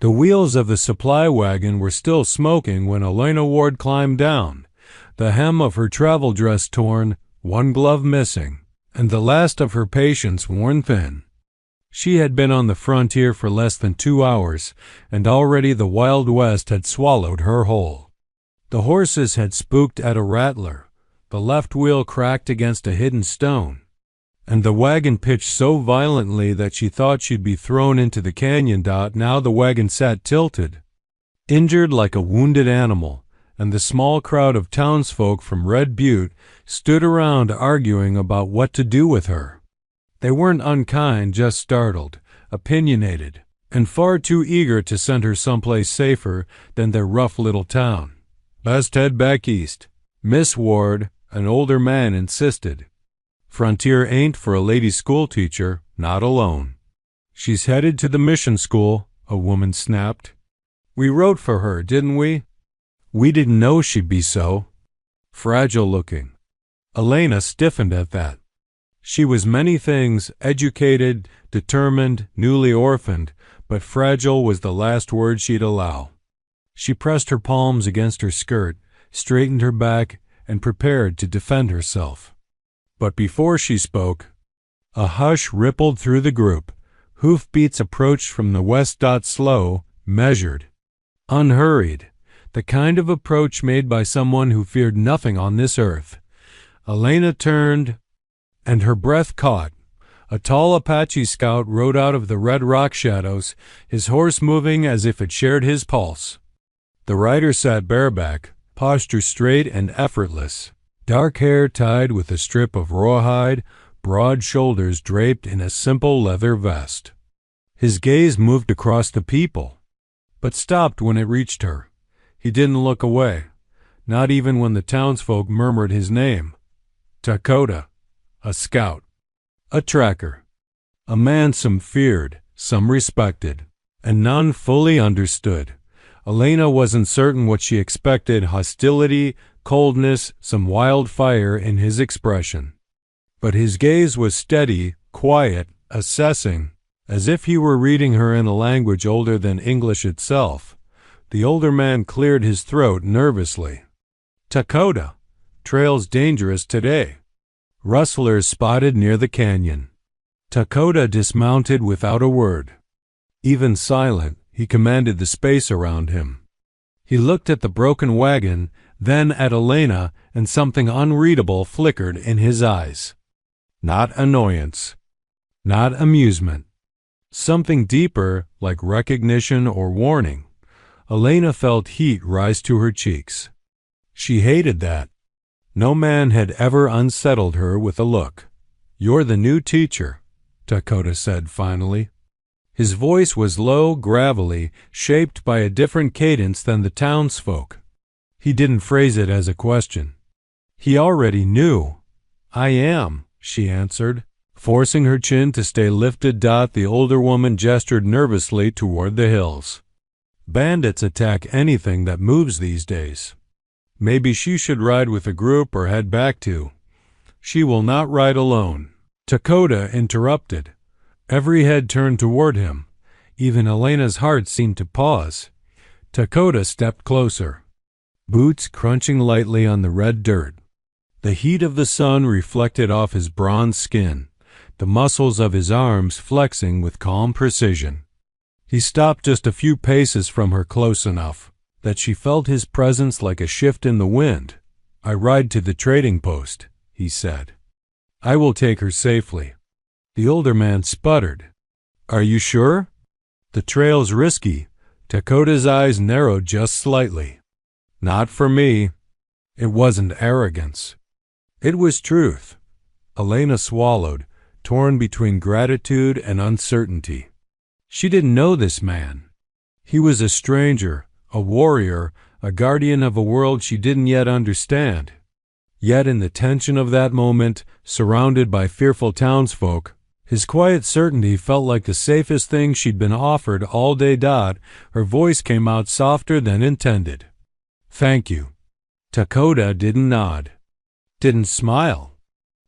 The wheels of the supply wagon were still smoking when Elena Ward climbed down, the hem of her travel dress torn, one glove missing, and the last of her patience worn thin. She had been on the frontier for less than 2 hours, and already the Wild West had swallowed her whole. The horses had spooked at a rattler, the left wheel cracked against a hidden stone, and the wagon pitched so violently that she thought she'd be thrown into the canyon. Now the wagon sat tilted, injured like a wounded animal, and the small crowd of townsfolk from Red Butte stood around arguing about what to do with her. They weren't unkind, just startled, opinionated, and far too eager to send her someplace safer than their rough little town. "Best head back east," Miss Ward, an older man, insisted. "Frontier ain't for a lady schoolteacher, not alone." "She's headed to the mission school," a woman snapped. "We wrote for her, didn't we?" "We didn't know she'd be so fragile looking." Elena stiffened at that. She was many things, educated, determined, newly orphaned, but fragile was the last word she'd allow. She pressed her palms against her skirt, straightened her back, and prepared to defend herself. But before she spoke, a hush rippled through the group. Hoofbeats approached from the west. Slow, measured, unhurried, the kind of approach made by someone who feared nothing on this earth. Elena turned, and her breath caught. A tall Apache scout rode out of the red rock shadows, his horse moving as if it shared his pulse. The rider sat bareback, posture straight and effortless, dark hair tied with a strip of rawhide, broad shoulders draped in a simple leather vest. His gaze moved across the people, but stopped when it reached her. He didn't look away, not even when the townsfolk murmured his name. Dakota, a scout, a tracker, a man some feared, some respected, and none fully understood. Elena wasn't certain what she expected: hostility, coldness, some wild fire in his expression. But his gaze was steady, quiet, assessing, as if he were reading her in a language older than English itself. The older man cleared his throat nervously. "Dakota, trail's dangerous today. Rustlers spotted near the canyon." Dakota dismounted without a word. Even silent, he commanded the space around him. He looked at the broken wagon, then at Elena, and something unreadable flickered in his eyes. Not annoyance, not amusement. Something deeper, like recognition or warning. Elena felt heat rise to her cheeks. She hated that. No man had ever unsettled her with a look. "You're the new teacher," Dakota said finally. His voice was low, gravelly, shaped by a different cadence than the townsfolk. He didn't phrase it as a question. He already knew. "I am," she answered, forcing her chin to stay lifted. The older woman gestured nervously toward the hills. "Bandits attack anything that moves these days. Maybe she should ride with a group or head back to." "She will not ride alone," Dakota interrupted. Every head turned toward him. Even Elena's heart seemed to pause. Dakota stepped closer, boots crunching lightly on the red dirt. The heat of the sun reflected off his bronze skin, the muscles of his arms flexing with calm precision. He stopped just a few paces from her, close enough that she felt his presence like a shift in the wind. "I ride to the trading post," he said. "I will take her safely." The older man sputtered. "Are you sure?" "The trail's risky." Dakota's eyes narrowed just slightly. "Not for me." It wasn't arrogance. It was truth. Elena swallowed, torn between gratitude and uncertainty. She didn't know this man. He was a stranger, a warrior, a guardian of a world she didn't yet understand. Yet in the tension of that moment, surrounded by fearful townsfolk, his quiet certainty felt like the safest thing she'd been offered all day. Her voice came out softer than intended. "Thank you." Dakota didn't nod, didn't smile.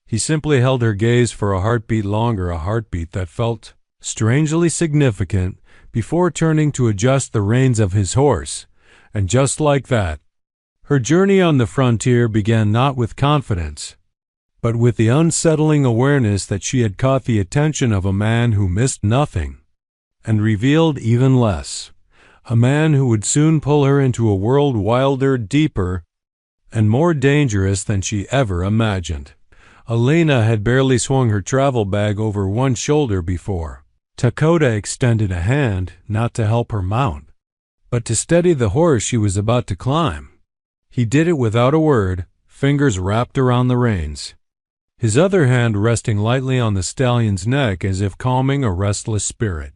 He simply held her gaze for a heartbeat longer, a heartbeat that felt strangely significant, before turning to adjust the reins of his horse, and just like that, her journey on the frontier began not with confidence, but with the unsettling awareness that she had caught the attention of a man who missed nothing and revealed even less, a man who would soon pull her into a world wilder, deeper, and more dangerous than she ever imagined. Elena had barely swung her travel bag over one shoulder before Dakota extended a hand, not to help her mount, but to steady the horse she was about to climb. He did it without a word, fingers wrapped around the reins, his other hand resting lightly on the stallion's neck as if calming a restless spirit.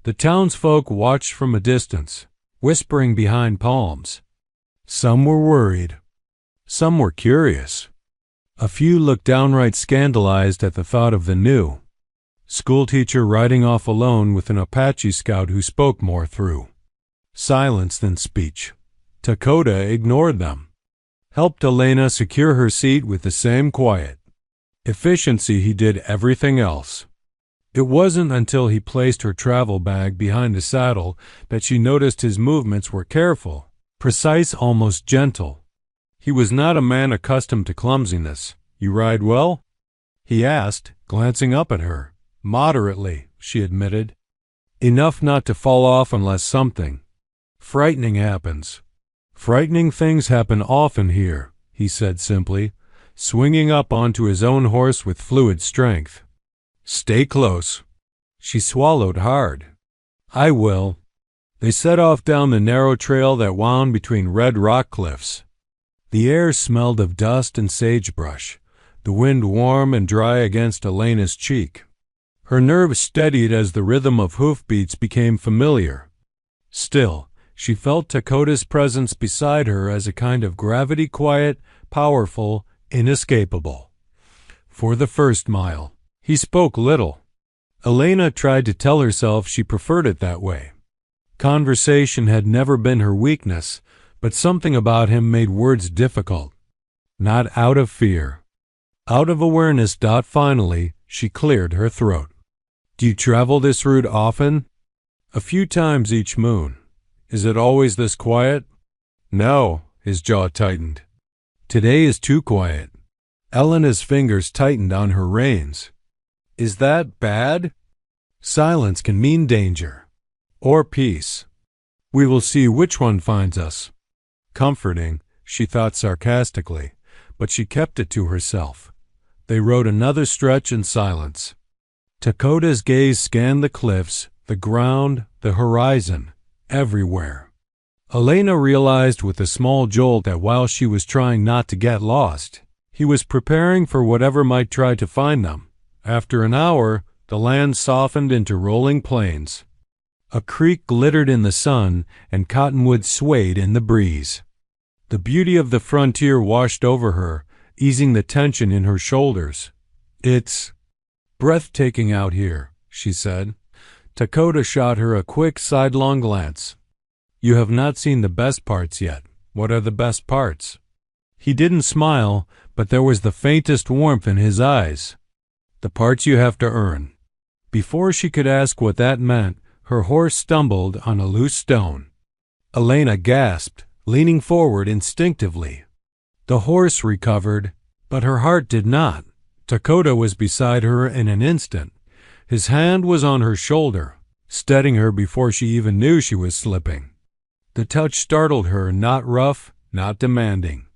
The townsfolk watched from a distance, whispering behind palms. Some were worried. Some were curious. A few looked downright scandalized at the thought of the new schoolteacher riding off alone with an Apache scout who spoke more through silence than speech. Dakota ignored them, helped Elena secure her seat with the same quiet efficiency he did everything else. It wasn't until he placed her travel bag behind the saddle that she noticed his movements were careful, precise, almost gentle. He was not a man accustomed to clumsiness. "You ride well?" he asked, glancing up at her. "Moderately," she admitted. "Enough not to fall off unless something frightening happens." "Frightening things happen often here," he said simply, swinging up onto his own horse with fluid strength. "Stay close." She swallowed hard. "I will." They set off down the narrow trail that wound between red rock cliffs. The air smelled of dust and sagebrush, the wind warm and dry against Elena's cheek. Her nerves steadied as the rhythm of hoofbeats became familiar. Still, she felt Dakota's presence beside her as a kind of gravity, quiet, powerful, inescapable. For the first mile, he spoke little. Elena tried to tell herself she preferred it that way. Conversation had never been her weakness, but something about him made words difficult. Not out of fear. Out of awareness. Finally, she cleared her throat. "Do you travel this route often?" "A few times each moon." "Is it always this quiet?" "No." His jaw tightened. "Today is too quiet." Elena's fingers tightened on her reins. "Is that bad?" "Silence can mean danger. Or peace. We will see which one finds us." Comforting, she thought sarcastically, but she kept it to herself. They rode another stretch in silence. Dakota's gaze scanned the cliffs, the ground, the horizon, everywhere. Elena realized with a small jolt that while she was trying not to get lost, he was preparing for whatever might try to find them. After an hour, the land softened into rolling plains. A creek glittered in the sun, and cottonwoods swayed in the breeze. The beauty of the frontier washed over her, easing the tension in her shoulders. "It's breathtaking out here," she said. Dakota shot her a quick sidelong glance. "You have not seen the best parts yet." "What are the best parts?" He didn't smile, but there was the faintest warmth in his eyes. "The parts you have to earn." Before she could ask what that meant, her horse stumbled on a loose stone. Elena gasped, leaning forward instinctively. The horse recovered, but her heart did not. Dakota was beside her in an instant. His hand was on her shoulder, steadying her before she even knew she was slipping. The touch startled her, not rough, not demanding.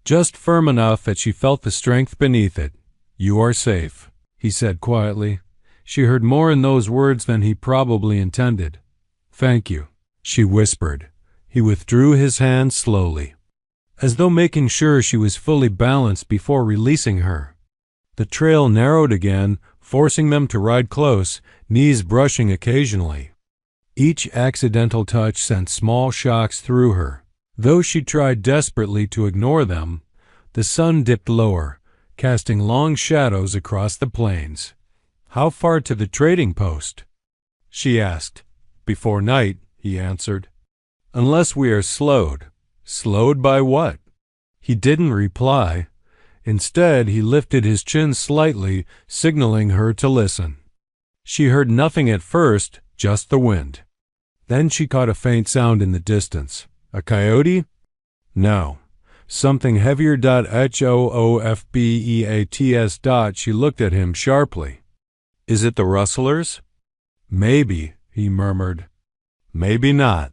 Just firm enough that she felt the strength beneath it. "You are safe," he said quietly. She heard more in those words than he probably intended. "Thank you," she whispered. He withdrew his hand slowly, as though making sure she was fully balanced before releasing her. The trail narrowed again, forcing them to ride close, knees brushing occasionally. Each accidental touch sent small shocks through her. Though she tried desperately to ignore them, the sun dipped lower, casting long shadows across the plains. "How far to the trading post?" she asked. "Before night," he answered. "Unless we are slowed." "Slowed by what?" He didn't reply. Instead, he lifted his chin slightly, signaling her to listen. She heard nothing at first, just the wind. Then she caught a faint sound in the distance. A coyote? No. Something heavier. HOOFBEATS. She looked at him sharply. Is it the rustlers? Maybe, he murmured. Maybe not.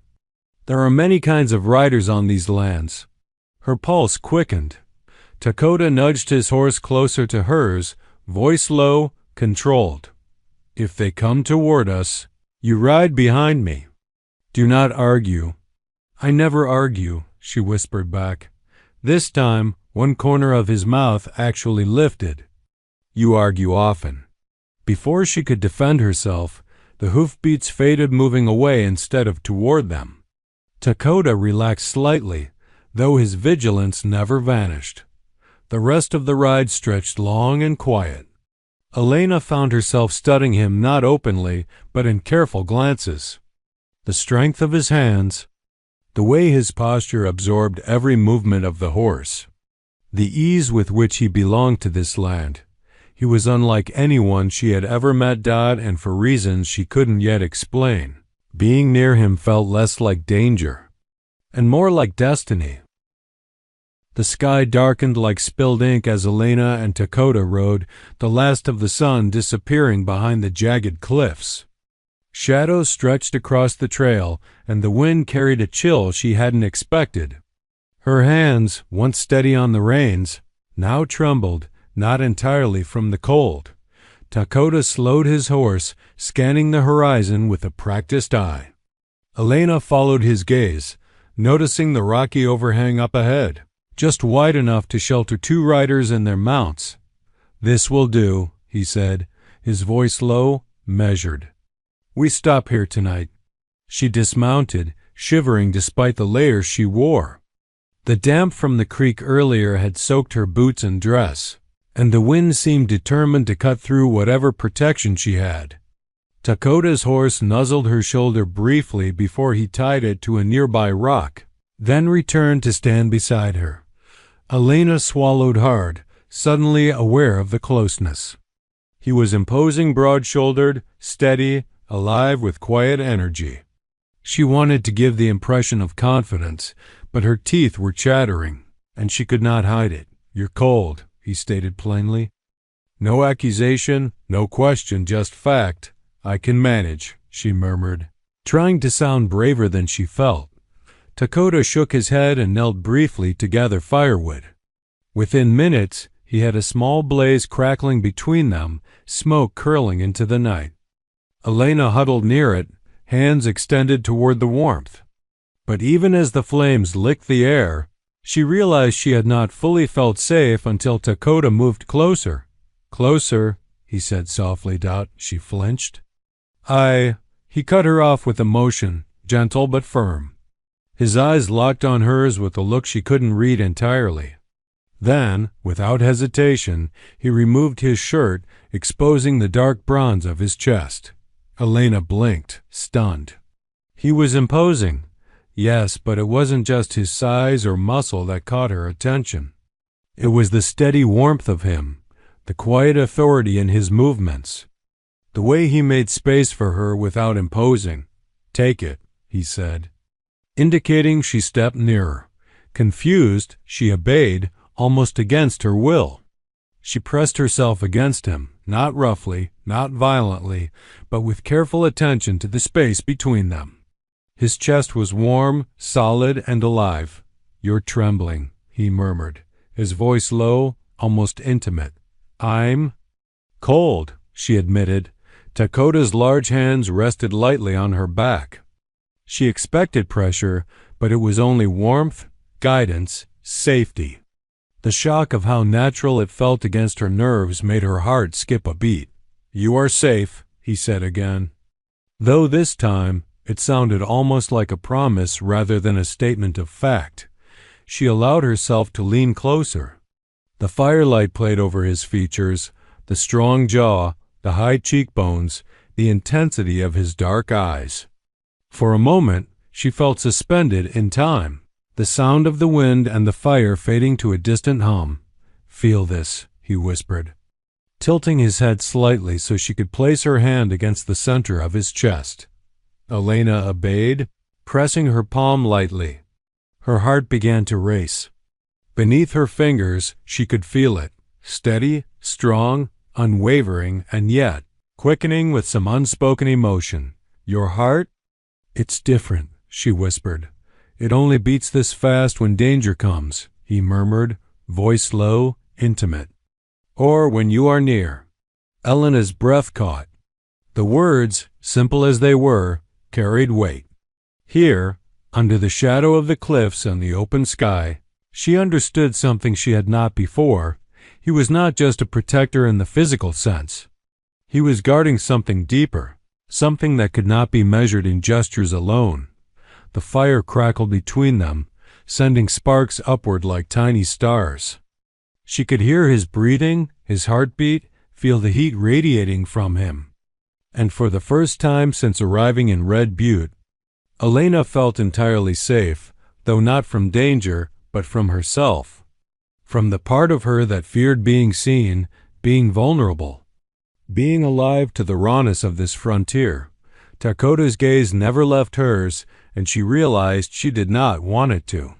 There are many kinds of riders on these lands. Her pulse quickened. Dakota nudged his horse closer to hers, voice low, controlled. If they come toward us, you ride behind me. Do not argue. I never argue, she whispered back. This time, one corner of his mouth actually lifted. You argue often. Before she could defend herself, the hoofbeats faded, moving away instead of toward them. Dakota relaxed slightly, though his vigilance never vanished. The rest of the ride stretched long and quiet. Elena found herself studying him not openly, but in careful glances. The strength of his hands, the way his posture absorbed every movement of the horse, the ease with which he belonged to this land. He was unlike anyone she had ever met, and for reasons she couldn't yet explain. Being near him felt less like danger, and more like destiny. The sky darkened like spilled ink as Elena and Dakota rode, the last of the sun disappearing behind the jagged cliffs. Shadows stretched across the trail, and the wind carried a chill she hadn't expected. Her hands, once steady on the reins, now trembled, not entirely from the cold. Dakota slowed his horse, scanning the horizon with a practiced eye. Elena followed his gaze, noticing the rocky overhang up ahead, just wide enough to shelter two riders and their mounts. This will do, he said, his voice low, measured. We stop here tonight. She dismounted, shivering despite the layers she wore. The damp from the creek earlier had soaked her boots and dress, and the wind seemed determined to cut through whatever protection she had. Dakota's horse nuzzled her shoulder briefly before he tied it to a nearby rock, then returned to stand beside her. Elena swallowed hard, suddenly aware of the closeness. He was imposing, broad-shouldered, steady, alive with quiet energy. She wanted to give the impression of confidence, but her teeth were chattering, and she could not hide it. You're cold, he stated plainly. No accusation, no question, just fact. I can manage, she murmured, trying to sound braver than she felt. Dakota shook his head and knelt briefly to gather firewood. Within minutes, he had a small blaze crackling between them, smoke curling into the night. Elena huddled near it, hands extended toward the warmth. But even as the flames licked the air, she realized she had not fully felt safe until Dakota moved closer. Closer, he said softly. She flinched. He cut her off with emotion, gentle but firm. His eyes locked on hers with a look she couldn't read entirely. Then, without hesitation, he removed his shirt, exposing the dark bronze of his chest. Elena blinked, stunned. He was imposing. Yes, but it wasn't just his size or muscle that caught her attention. It was the steady warmth of him, the quiet authority in his movements, the way he made space for her without imposing. Take it, he said. Indicating she stepped nearer. Confused, she obeyed, almost against her will. She pressed herself against him, not roughly, not violently, but with careful attention to the space between them. His chest was warm, solid, and alive. You're trembling, he murmured, his voice low, almost intimate. I'm cold, she admitted. Dakota's large hands rested lightly on her back. She expected pressure, but it was only warmth, guidance, safety. The shock of how natural it felt against her nerves made her heart skip a beat. You are safe, he said again. Though this time, it sounded almost like a promise rather than a statement of fact. She allowed herself to lean closer. The firelight played over his features, the strong jaw, the high cheekbones, the intensity of his dark eyes. For a moment, she felt suspended in time, the sound of the wind and the fire fading to a distant hum. Feel this, he whispered, tilting his head slightly so she could place her hand against the center of his chest. Elena obeyed, pressing her palm lightly. Her heart began to race. Beneath her fingers, she could feel it, steady, strong, unwavering, and yet quickening with some unspoken emotion. Your heart? It's different, she whispered. It only beats this fast when danger comes, he murmured, voice low, intimate. Or when you are near. Elena's breath caught. The words, simple as they were, carried weight. Here, under the shadow of the cliffs and the open sky, she understood something she had not before. He was not just a protector in the physical sense. He was guarding something deeper, something that could not be measured in gestures alone. The fire crackled between them, sending sparks upward like tiny stars. She could hear his breathing, his heartbeat, feel the heat radiating from him. And for the first time since arriving in Red Butte, Elena felt entirely safe, though not from danger, but from herself. From the part of her that feared being seen, being vulnerable. Being alive to the rawness of this frontier. Dakota's gaze never left hers, and she realized she did not want it to.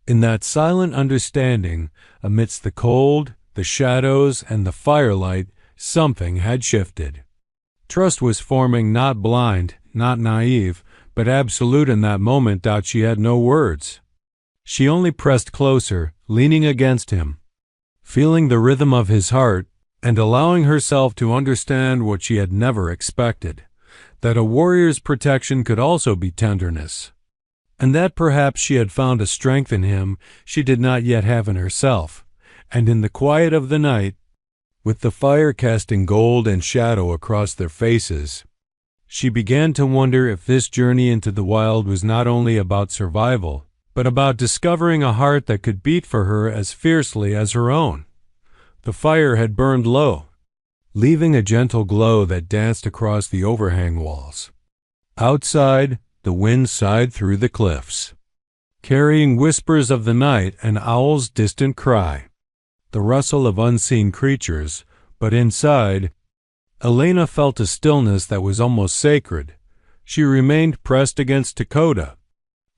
In that silent understanding, amidst the cold, the shadows, and the firelight, something had shifted. Trust was forming, not blind, not naive, but absolute in that moment. Doubt she had no words. She only pressed closer, leaning against him, feeling the rhythm of his heart, and allowing herself to understand what she had never expected, that a warrior's protection could also be tenderness, and that perhaps she had found a strength in him she did not yet have in herself. And in the quiet of the night, with the fire casting gold and shadow across their faces, she began to wonder if this journey into the wild was not only about survival, but about discovering a heart that could beat for her as fiercely as her own. The fire had burned low, leaving a gentle glow that danced across the overhang walls. Outside, the wind sighed through the cliffs, carrying whispers of the night, an owl's distant cry, the rustle of unseen creatures, but inside, Elena felt a stillness that was almost sacred. She remained pressed against Dakota,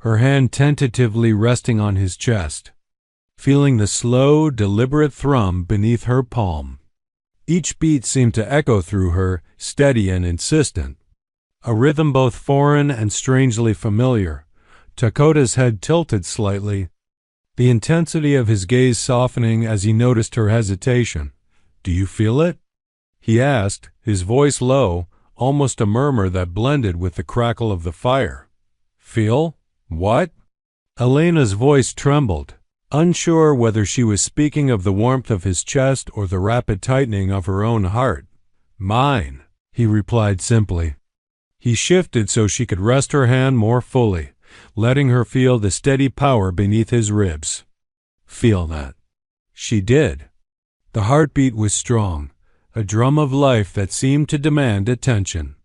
her hand tentatively resting on his chest, feeling the slow, deliberate thrum beneath her palm. Each beat seemed to echo through her, steady and insistent, a rhythm both foreign and strangely familiar. Dakota's head tilted slightly, the intensity of his gaze softening as he noticed her hesitation. "Do you feel it?" he asked, his voice low, almost a murmur that blended with the crackle of the fire. "Feel? What?" Elena's voice trembled, unsure whether she was speaking of the warmth of his chest or the rapid tightening of her own heart. "Mine," he replied simply. He shifted so she could rest her hand more fully, letting her feel the steady power beneath his ribs. "Feel that." She did. The heartbeat was strong, a drum of life that seemed to demand attention.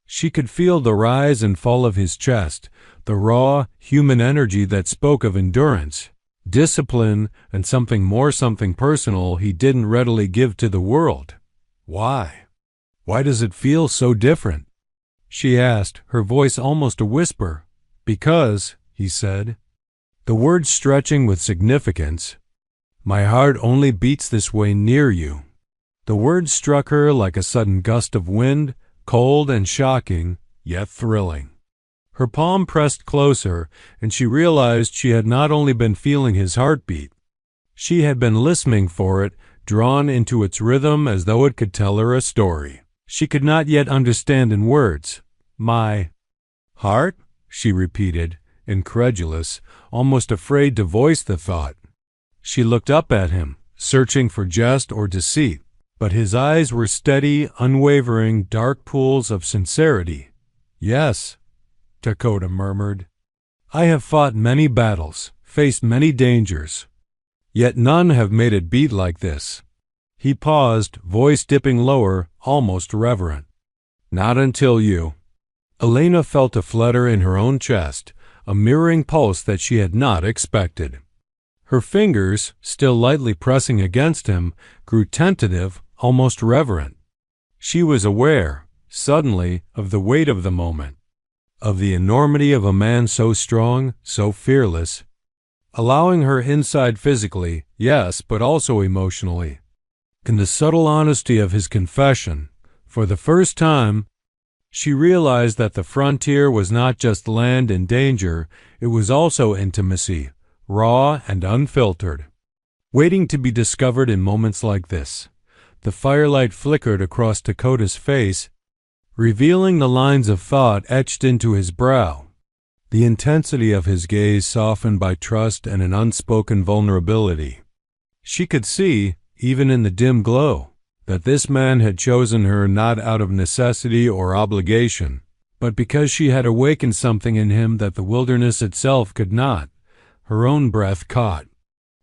She could feel the rise and fall of his chest, the raw, human energy that spoke of endurance, discipline, and something more, something personal he didn't readily give to the world. "Why? Why does it feel so different?" she asked, her voice almost a whisper. "Because," he said, the words stretching with significance, "my heart only beats this way near you." The words struck her like a sudden gust of wind, cold and shocking, yet thrilling. Her palm pressed closer, and she realized she had not only been feeling his heartbeat. She had been listening for it, drawn into its rhythm as though it could tell her a story she could not yet understand in words. "My heart?" she repeated, incredulous, almost afraid to voice the thought. She looked up at him, searching for jest or deceit, but his eyes were steady, unwavering, dark pools of sincerity. "Yes," Dakota murmured. "I have fought many battles, faced many dangers, yet none have made it beat like this." He paused, voice dipping lower, almost reverent. "Not until you." Elena felt a flutter in her own chest, a mirroring pulse that she had not expected. Her fingers, still lightly pressing against him, grew tentative, almost reverent. She was aware, suddenly, of the weight of the moment. of the enormity of a man so strong, so fearless, allowing her inside physically, yes, but also emotionally. In the subtle honesty of his confession, for the first time, she realized that the frontier was not just land and danger, it was also intimacy, raw and unfiltered, waiting to be discovered in moments like this. The firelight flickered across Dakota's face, revealing the lines of thought etched into his brow. The intensity of his gaze softened by trust and an unspoken vulnerability. She could see, even in the dim glow, that this man had chosen her not out of necessity or obligation, but because she had awakened something in him that the wilderness itself could not. Her own breath caught.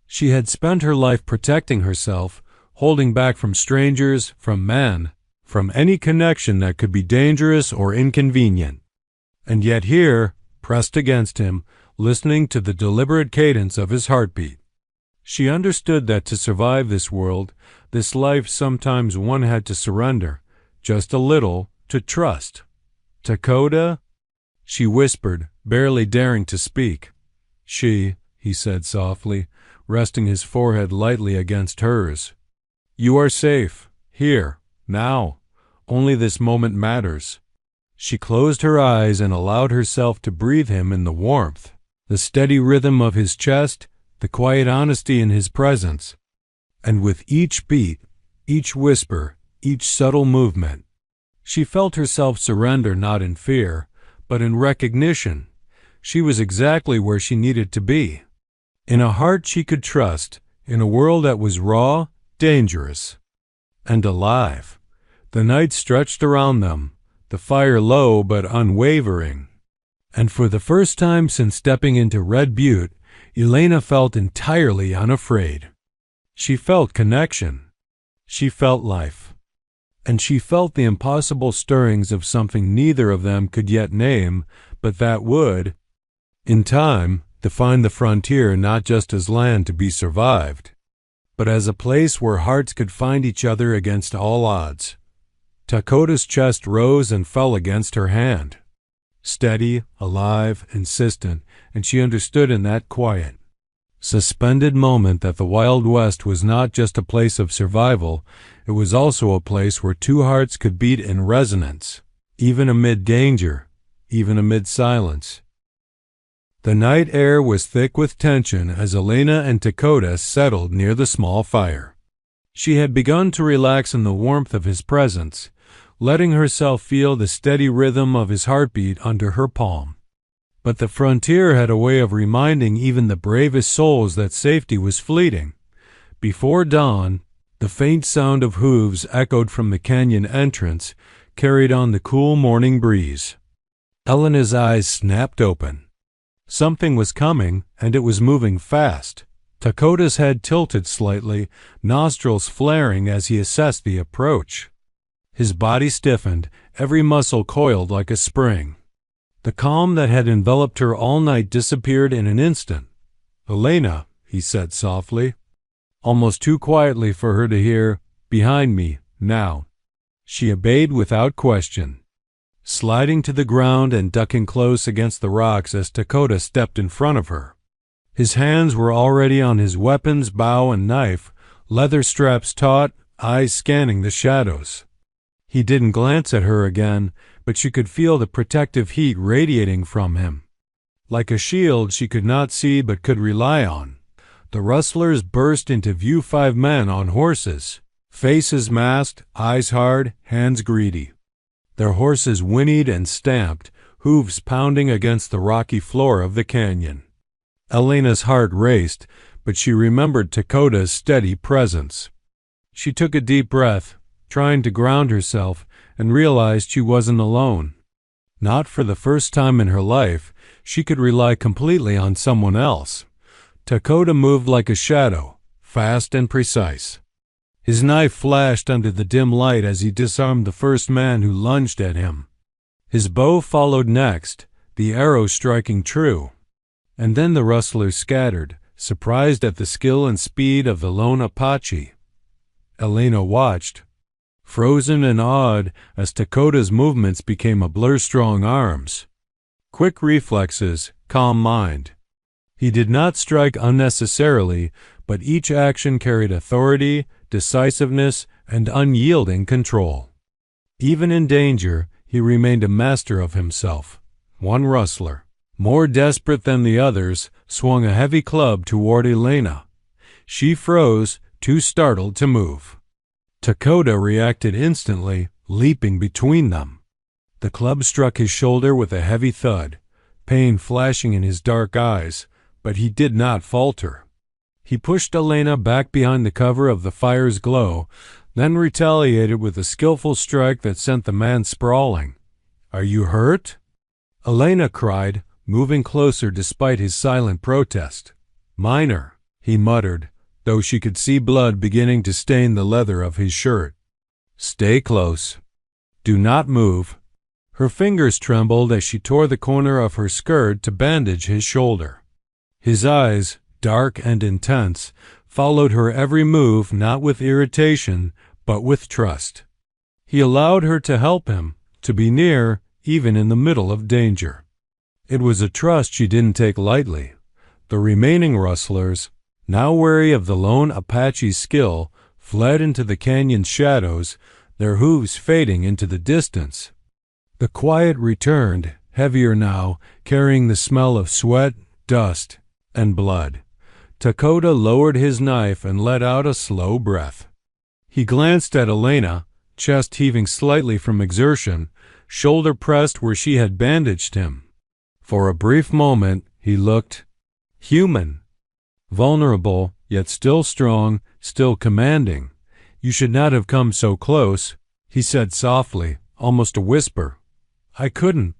She had spent her life protecting herself, holding back from strangers, from men, from any connection that could be dangerous or inconvenient. And yet here, pressed against him, listening to the deliberate cadence of his heartbeat, she understood that to survive this world, this life, sometimes one had to surrender, just a little, to trust. "Dakota?" she whispered, barely daring to speak. He said softly, resting his forehead lightly against hers. "You are safe, here, now. Only this moment matters." She closed her eyes and allowed herself to breathe him in the warmth, the steady rhythm of his chest, the quiet honesty in his presence. And with each beat, each whisper, each subtle movement, she felt herself surrender not in fear, but in recognition. She was exactly where she needed to be. In a heart she could trust, in a world that was raw, dangerous, and alive. The night stretched around them, the fire low but unwavering. And for the first time since stepping into Red Butte, Elena felt entirely unafraid. She felt connection. She felt life. And she felt the impossible stirrings of something neither of them could yet name, but that would, in time, define the frontier not just as land to be survived, but as a place where hearts could find each other against all odds. Dakota's chest rose and fell against her hand. Steady, alive, insistent, and she understood in that quiet, suspended moment that the Wild West was not just a place of survival, it was also a place where two hearts could beat in resonance, even amid danger, even amid silence. The night air was thick with tension as Elena and Dakota settled near the small fire. She had begun to relax in the warmth of his presence, letting herself feel the steady rhythm of his heartbeat under her palm. But the frontier had a way of reminding even the bravest souls that safety was fleeting. Before dawn, the faint sound of hooves echoed from the canyon entrance, carried on the cool morning breeze. Elena's eyes snapped open. Something was coming, and it was moving fast. Dakota's head tilted slightly, nostrils flaring as he assessed the approach. His body stiffened, every muscle coiled like a spring. The calm that had enveloped her all night disappeared in an instant. "Elena," he said softly, almost too quietly for her to hear, "behind me, now." She obeyed without question, sliding to the ground and ducking close against the rocks as Dakota stepped in front of her. His hands were already on his weapons, bow and knife, leather straps taut, eyes scanning the shadows. He didn't glance at her again, but she could feel the protective heat radiating from him. Like a shield she could not see but could rely on. The rustlers burst into view, 5 men on horses, faces masked, eyes hard, hands greedy. Their horses whinnied and stamped, hooves pounding against the rocky floor of the canyon. Elena's heart raced, but she remembered Dakota's steady presence. She took a deep breath, trying to ground herself, and realized she wasn't alone. Not for the first time in her life, she could rely completely on someone else. Dakota moved like a shadow, fast and precise. His knife flashed under the dim light as he disarmed the first man who lunged at him. His bow followed next, the arrow striking true. And then the rustlers scattered, surprised at the skill and speed of the lone Apache. Elena watched, frozen and awed as Dakota's movements became a blur strong arms. Quick reflexes, calm mind. He did not strike unnecessarily, but each action carried authority, decisiveness, and unyielding control. Even in danger, he remained a master of himself. One rustler, more desperate than the others, swung a heavy club toward Elena. She froze, too startled to move. Dakota reacted instantly, leaping between them. The club struck his shoulder with a heavy thud, pain flashing in his dark eyes, but he did not falter. He pushed Elena back behind the cover of the fire's glow, then retaliated with a skillful strike that sent the man sprawling. "Are you hurt?" Elena cried, moving closer despite his silent protest. "Minor," he muttered, though she could see blood beginning to stain the leather of his shirt. "Stay close. Do not move." Her fingers trembled as she tore the corner of her skirt to bandage his shoulder. His eyes, dark and intense, followed her every move not with irritation, but with trust. He allowed her to help him, to be near, even in the middle of danger. It was a trust she didn't take lightly. The remaining rustlers, now wary of the lone Apache's skill, fled into the canyon's shadows, their hooves fading into the distance. The quiet returned, heavier now, carrying the smell of sweat, dust, and blood. Dakota lowered his knife and let out a slow breath. He glanced at Elena, chest heaving slightly from exertion, shoulder pressed where she had bandaged him. For a brief moment he looked human, vulnerable, yet still strong, still commanding. "You should not have come so close," he said softly, almost a whisper. "I couldn't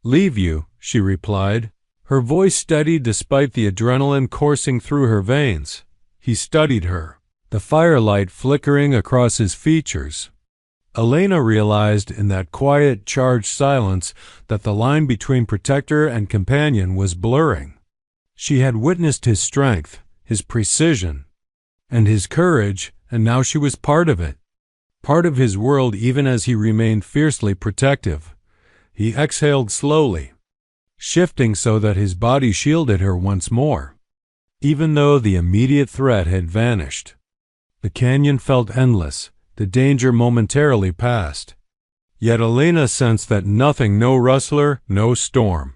leave you," she replied, her voice steady despite the adrenaline coursing through her veins. He studied her, the firelight flickering across his features. Elena realized in that quiet, charged silence that the line between protector and companion was blurring. She had witnessed his strength, his precision, and his courage, and now she was part of it, part of his world even as he remained fiercely protective. He exhaled slowly, shifting so that his body shielded her once more. Even though the immediate threat had vanished, the canyon felt endless, the danger momentarily past. Yet Elena sensed that nothing, no rustler, no storm,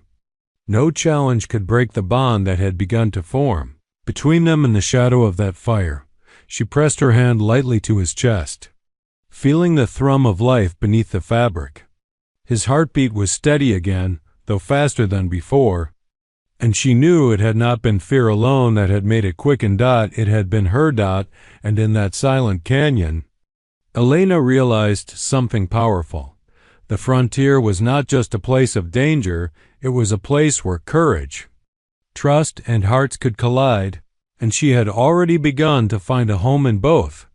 no challenge could break the bond that had begun to form between them in the shadow of that fire. She pressed her hand lightly to his chest, feeling the thrum of life beneath the fabric. His heartbeat was steady again, though faster than before, and she knew it had not been fear alone that had made it quicken. It had been her. And in that silent canyon, Elena realized something powerful. The frontier was not just a place of danger, it was a place where courage, trust, and hearts could collide, and she had already begun to find a home in both.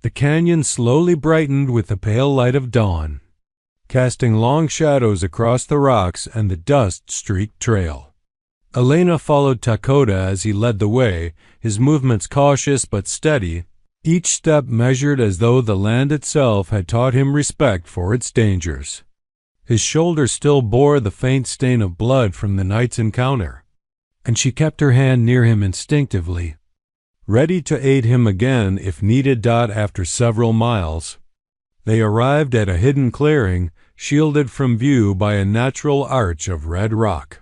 The canyon slowly brightened with the pale light of dawn, casting long shadows across the rocks and the dust-streaked trail. Elena followed Dakota as he led the way, his movements cautious but steady, each step measured as though the land itself had taught him respect for its dangers. His shoulder still bore the faint stain of blood from the night's encounter, and she kept her hand near him instinctively, ready to aid him again if needed. After several miles, they arrived at a hidden clearing, shielded from view by a natural arch of red rock.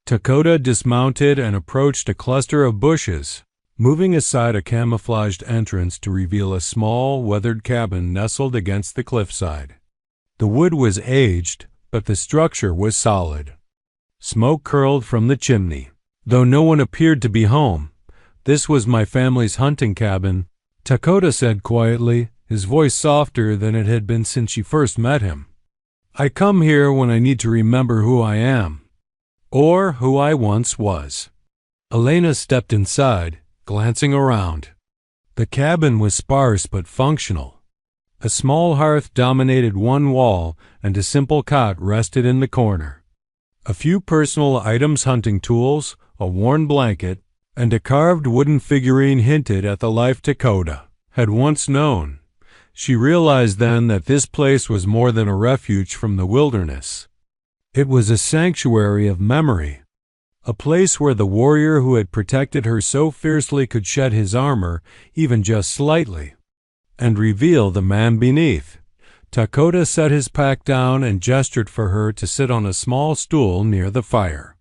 Dakota dismounted and approached a cluster of bushes, moving aside a camouflaged entrance to reveal a small, weathered cabin nestled against the cliffside. The wood was aged, but the structure was solid. Smoke curled from the chimney, though no one appeared to be home. "This was my family's hunting cabin," Dakota said quietly, his voice softer than it had been since she first met him. "I come here when I need to remember who I am, or who I once was." Elena stepped inside, glancing around. The cabin was sparse but functional. A small hearth dominated one wall, and a simple cot rested in the corner. A few personal items, hunting tools, a worn blanket, and a carved wooden figurine hinted at the life Dakota had once known. She realized then that this place was more than a refuge from the wilderness. It was a sanctuary of memory, a place where the warrior who had protected her so fiercely could shed his armor, even just slightly, and reveal the man beneath. Dakota set his pack down and gestured for her to sit on a small stool near the fire.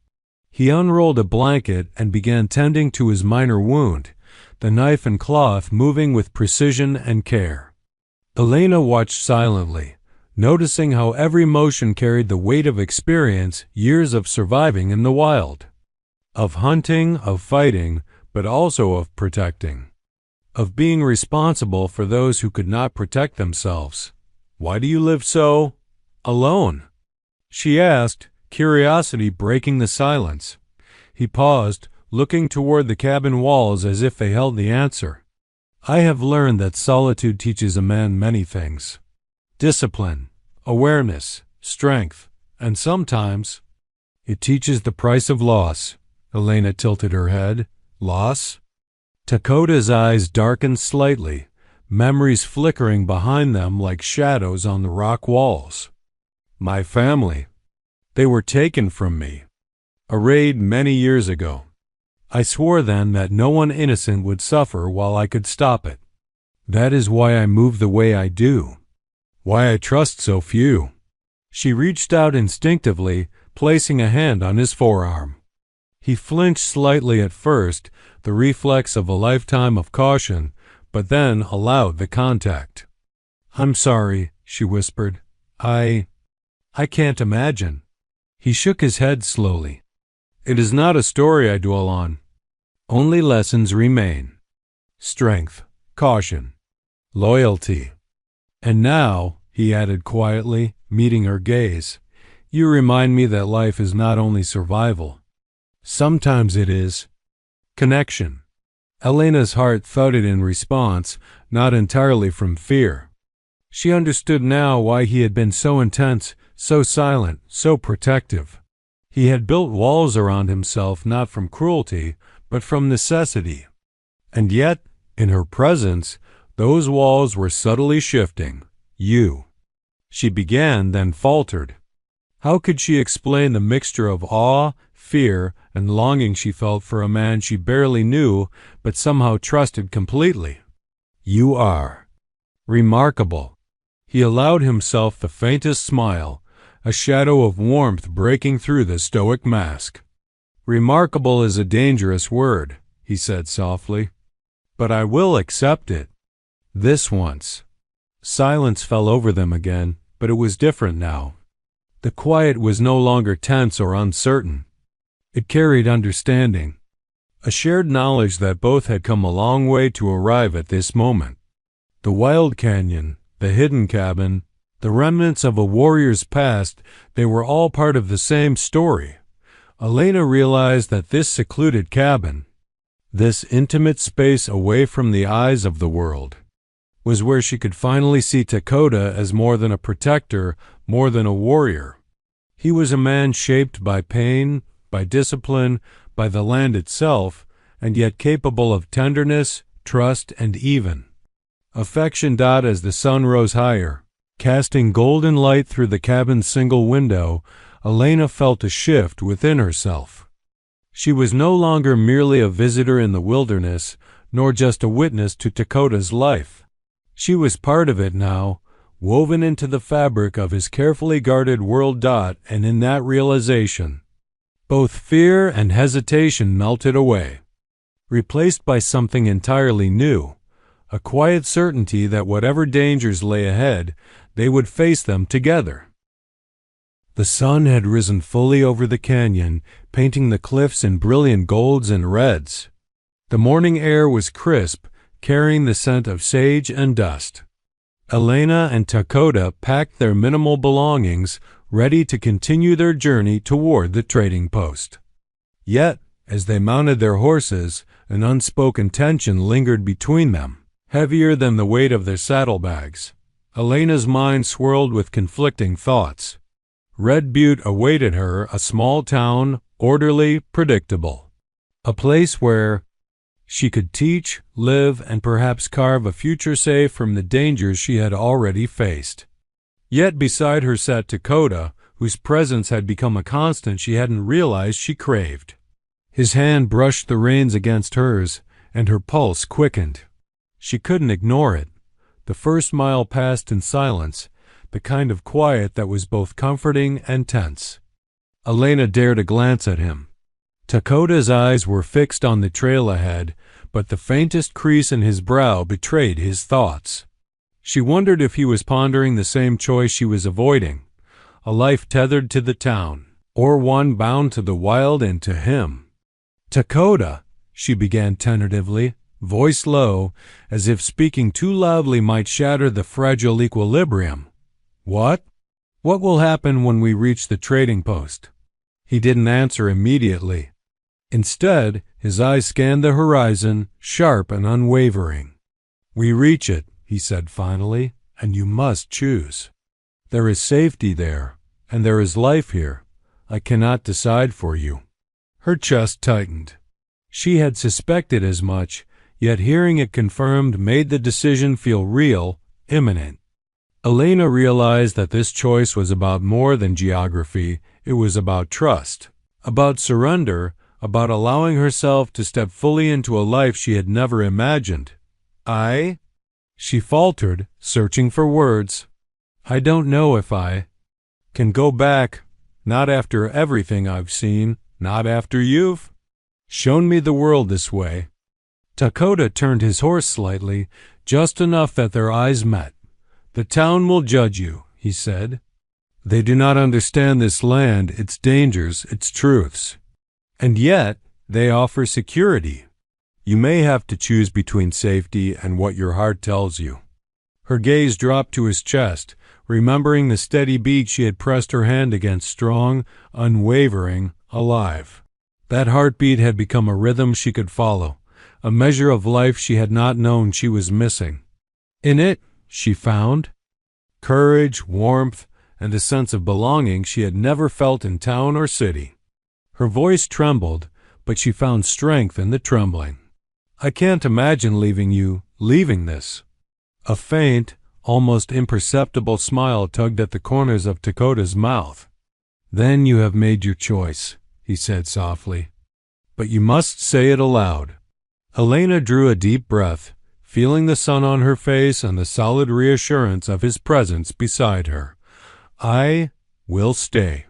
He unrolled a blanket and began tending to his minor wound, the knife and cloth moving with precision and care. Elena watched silently, noticing how every motion carried the weight of experience, years of surviving in the wild. Of hunting, of fighting, but also of protecting. Of being responsible for those who could not protect themselves. "Why do you live so alone?" she asked, curiosity breaking the silence. He paused, looking toward the cabin walls as if they held the answer. "I have learned that solitude teaches a man many things. Discipline, awareness, strength, and sometimes it teaches the price of loss." Elena tilted her head. "Loss?" Dakota's eyes darkened slightly, memories flickering behind them like shadows on the rock walls. "My family. They were taken from me. A raid many years ago. I swore then that no one innocent would suffer while I could stop it. That is why I move the way I do. Why I trust so few." She reached out instinctively, placing a hand on his forearm. He flinched slightly at first, the reflex of a lifetime of caution, but then allowed the contact. "I'm sorry," she whispered. I can't imagine." He shook his head slowly. "It is not a story I dwell on. Only lessons remain. Strength, caution, loyalty. And now," he added quietly, meeting her gaze, "you remind me that life is not only survival. Sometimes it is connection." Elena's heart thudded in response, not entirely from fear. She understood now why he had been so intense, so silent, so protective. He had built walls around himself not from cruelty, but from necessity. And yet, in her presence, those walls were subtly shifting. "You." She began, then faltered. How could she explain the mixture of awe, fear, and longing she felt for a man she barely knew but somehow trusted completely? "You are remarkable." He allowed himself the faintest smile, a shadow of warmth breaking through the stoic mask. "Remarkable is a dangerous word," he said softly, "but I will accept it. This once." Silence fell over them again, but it was different now. The quiet was no longer tense or uncertain. It carried understanding, a shared knowledge that both had come a long way to arrive at this moment. The wild canyon, the hidden cabin, the remnants of a warrior's past, they were all part of the same story. Elena realized that this secluded cabin, this intimate space away from the eyes of the world, was where she could finally see Dakota as more than a protector, more than a warrior. He was a man shaped by pain, by discipline, by the land itself, and yet capable of tenderness, trust, and even affection. As the sun rose higher, casting golden light through the cabin's single window, Elena felt a shift within herself. She was no longer merely a visitor in the wilderness, nor just a witness to Dakota's life. She was part of it now, woven into the fabric of his carefully guarded world. And in that realization, both fear and hesitation melted away, replaced by something entirely new, a quiet certainty that whatever dangers lay ahead, they would face them together. The sun had risen fully over the canyon, painting the cliffs in brilliant golds and reds. The morning air was crisp, carrying the scent of sage and dust. Elena and Dakota packed their minimal belongings, ready to continue their journey toward the trading post. Yet, as they mounted their horses, an unspoken tension lingered between them, heavier than the weight of their saddlebags. Elena's mind swirled with conflicting thoughts. Red Butte awaited her, a small town, orderly, predictable. A place where she could teach, live, and perhaps carve a future safe from the dangers she had already faced. Yet beside her sat Dakota, whose presence had become a constant she hadn't realized she craved. His hand brushed the reins against hers, and her pulse quickened. She couldn't ignore it. The first mile passed in silence, the kind of quiet that was both comforting and tense. Elena dared a glance at him. Dakota's eyes were fixed on the trail ahead, but the faintest crease in his brow betrayed his thoughts. She wondered if he was pondering the same choice she was avoiding, a life tethered to the town, or one bound to the wild and to him. "Dakota," she began tentatively, voice low, as if speaking too loudly might shatter the fragile equilibrium. "What? What will happen when we reach the trading post?" He didn't answer immediately. Instead, his eyes scanned the horizon, sharp and unwavering. "We reach it," he said finally, "and you must choose. There is safety there, and there is life here. I cannot decide for you." Her chest tightened. She had suspected as much, yet hearing it confirmed made the decision feel real, imminent. Elena realized that this choice was about more than geography. It was about trust, about surrender, about allowing herself to step fully into a life she had never imagined. She faltered, searching for words. "I don't know if I can go back, not after everything I've seen, not after you've shown me the world this way." Dakota turned his horse slightly, just enough that their eyes met. "The town will judge you," he said. "They do not understand this land, its dangers, its truths. And yet, they offer security. You may have to choose between safety and what your heart tells you." Her gaze dropped to his chest, remembering the steady beat she had pressed her hand against, strong, unwavering, alive. That heartbeat had become a rhythm she could follow, a measure of life she had not known she was missing. In it, she found courage, warmth, and a sense of belonging she had never felt in town or city. Her voice trembled, but she found strength in the trembling. "I can't imagine leaving this." A faint, almost imperceptible smile tugged at the corners of Dakota's mouth. "Then you have made your choice," he said softly. "But you must say it aloud." Elena drew a deep breath, feeling the sun on her face and the solid reassurance of his presence beside her. "I will stay.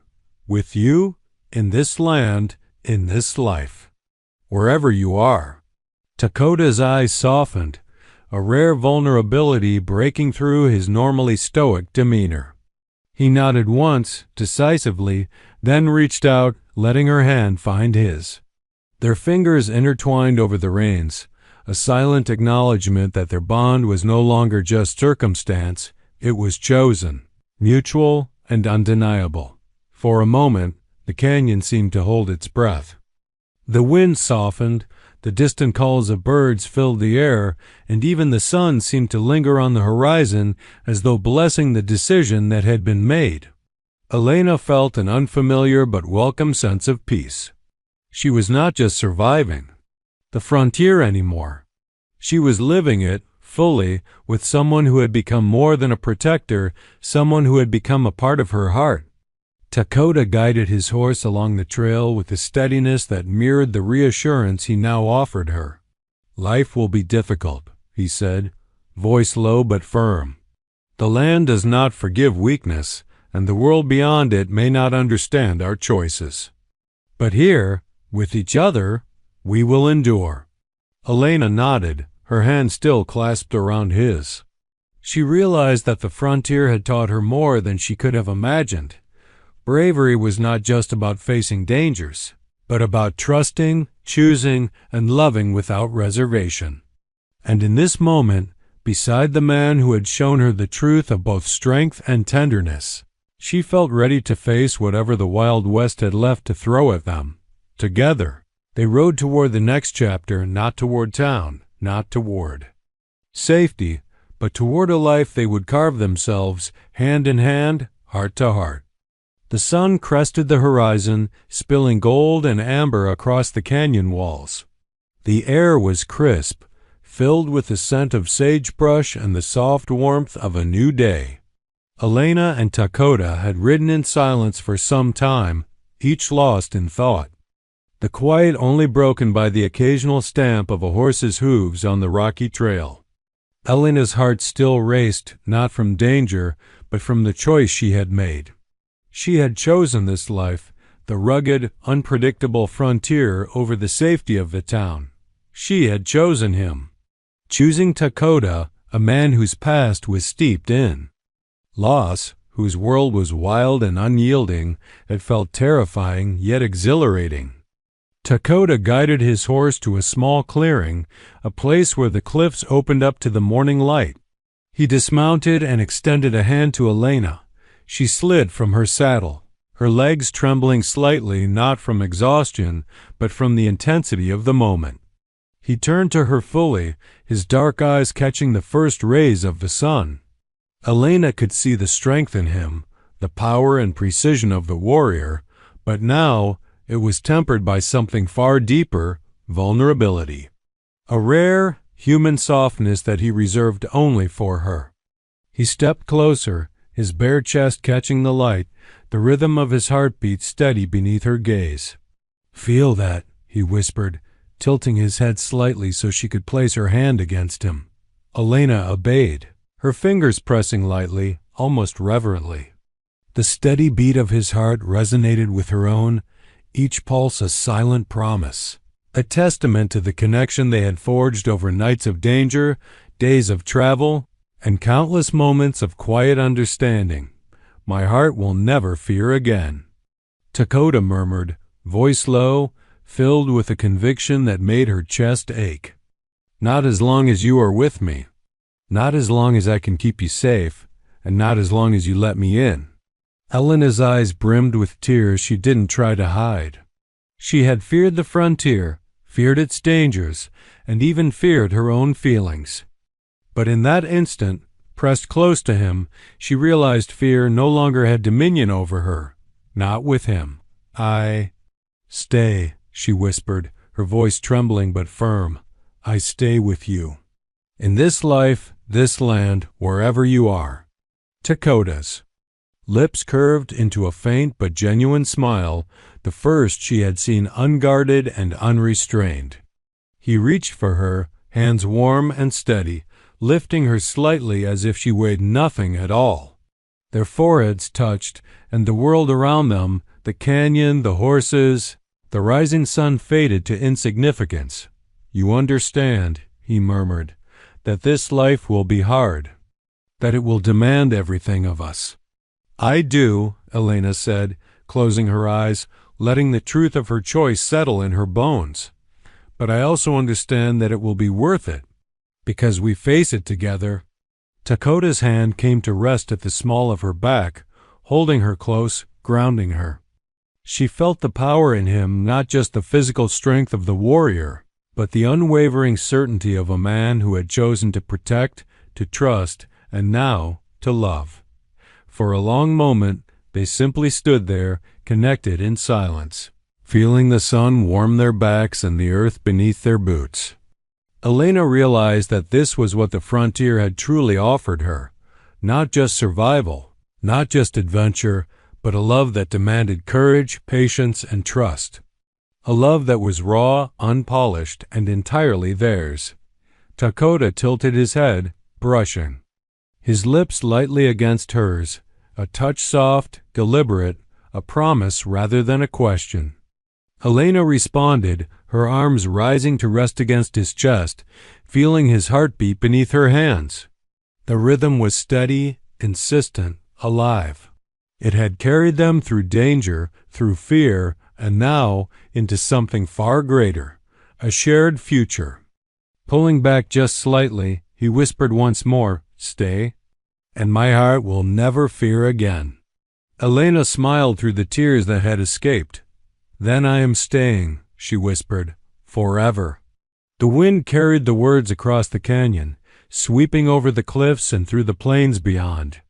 With you, in this land, in this life. Wherever you are." Dakota's eyes softened, a rare vulnerability breaking through his normally stoic demeanor. He nodded once, decisively, then reached out, letting her hand find his. Their fingers intertwined over the reins, a silent acknowledgement that their bond was no longer just circumstance, it was chosen, mutual and undeniable. For a moment, the canyon seemed to hold its breath. The wind softened, the distant calls of birds filled the air, and even the sun seemed to linger on the horizon as though blessing the decision that had been made. Elena felt an unfamiliar but welcome sense of peace. She was not just surviving the frontier anymore. She was living it, fully, with someone who had become more than a protector, someone who had become a part of her heart. Dakota guided his horse along the trail with a steadiness that mirrored the reassurance he now offered her. "Life will be difficult," he said, voice low but firm. "The land does not forgive weakness, and the world beyond it may not understand our choices. But here, with each other, we will endure." Elena nodded, her hand still clasped around his. She realized that the frontier had taught her more than she could have imagined. Bravery was not just about facing dangers, but about trusting, choosing, and loving without reservation. And in this moment, beside the man who had shown her the truth of both strength and tenderness, she felt ready to face whatever the Wild West had left to throw at them. Together, they rode toward the next chapter, not toward town, not toward safety, but toward a life they would carve themselves, hand in hand, heart to heart. The sun crested the horizon, spilling gold and amber across the canyon walls. The air was crisp, filled with the scent of sagebrush and the soft warmth of a new day. Elena and Dakota had ridden in silence for some time, each lost in thought, the quiet only broken by the occasional stamp of a horse's hooves on the rocky trail. Elena's heart still raced, not from danger, but from the choice she had made. She had chosen this life, the rugged, unpredictable frontier over the safety of the town. She had chosen him. Choosing Dakota, a man whose past was steeped in loss, whose world was wild and unyielding, it felt terrifying yet exhilarating. Dakota guided his horse to a small clearing, a place where the cliffs opened up to the morning light. He dismounted and extended a hand to Elena. She slid from her saddle, her legs trembling slightly not from exhaustion, but from the intensity of the moment. He turned to her fully, his dark eyes catching the first rays of the sun. Elena could see the strength in him, the power and precision of the warrior, but now it was tempered by something far deeper, vulnerability. A rare, human softness that he reserved only for her. He stepped closer, his bare chest catching the light, the rhythm of his heartbeat steady beneath her gaze. "Feel that," he whispered, tilting his head slightly so she could place her hand against him. Elena obeyed, her fingers pressing lightly, almost reverently. The steady beat of his heart resonated with her own, each pulse a silent promise, a testament to the connection they had forged over nights of danger, days of travel, and countless moments of quiet understanding. "My heart will never fear again," Dakota murmured, voice low, filled with a conviction that made her chest ache. "Not as long as you are with me. Not as long as I can keep you safe, and not as long as you let me in." Elena's eyes brimmed with tears she didn't try to hide. She had feared the frontier, feared its dangers, and even feared her own feelings. But in that instant, pressed close to him, she realized fear no longer had dominion over her. Not with him. "Stay," she whispered, her voice trembling but firm. "I stay with you. In this life, this land, wherever you are." Dakota's lips curved into a faint but genuine smile, the first she had seen unguarded and unrestrained. He reached for her, hands warm and steady, lifting her slightly as if she weighed nothing at all. Their foreheads touched, and the world around them, the canyon, the horses, the rising sun faded to insignificance. "You understand," he murmured, "that this life will be hard, that it will demand everything of us." "I do," Elena said, closing her eyes, letting the truth of her choice settle in her bones. "But I also understand that it will be worth it, because we face it together." Dakota's hand came to rest at the small of her back, holding her close, grounding her. She felt the power in him, not just the physical strength of the warrior, but the unwavering certainty of a man who had chosen to protect, to trust, and now to love. For a long moment, they simply stood there, connected in silence, feeling the sun warm their backs and the earth beneath their boots. Elena realized that this was what the frontier had truly offered her, not just survival, not just adventure, but a love that demanded courage, patience, and trust. A love that was raw, unpolished, and entirely theirs. Dakota tilted his head, brushing, his lips lightly against hers, a touch soft, deliberate, a promise rather than a question. Elena responded, her arms rising to rest against his chest, feeling his heartbeat beneath her hands. The rhythm was steady, insistent, alive. It had carried them through danger, through fear, and now into something far greater, a shared future. Pulling back just slightly, he whispered once more, "Stay, and my heart will never fear again." Elena smiled through the tears that had escaped. "Then I am staying," she whispered, "forever." The wind carried the words across the canyon, sweeping over the cliffs and through the plains beyond.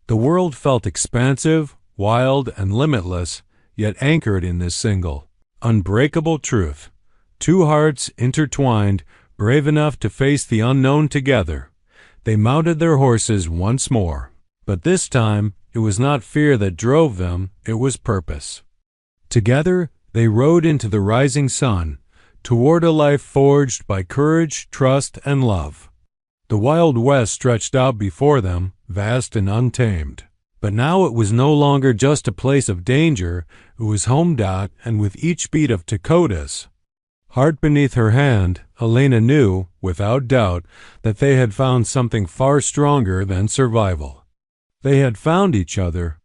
The world felt expansive, wild, and limitless, yet anchored in this single, unbreakable truth. Two hearts intertwined, brave enough to face the unknown together. They mounted their horses once more. But this time, it was not fear that drove them, it was purpose. Together, they rode into the rising sun, toward a life forged by courage, trust, and love. The Wild West stretched out before them, vast and untamed. But now it was no longer just a place of danger, it was home. And with each beat of Dakota's heart beneath her hand, Elena knew, without doubt, that they had found something far stronger than survival. They had found each other,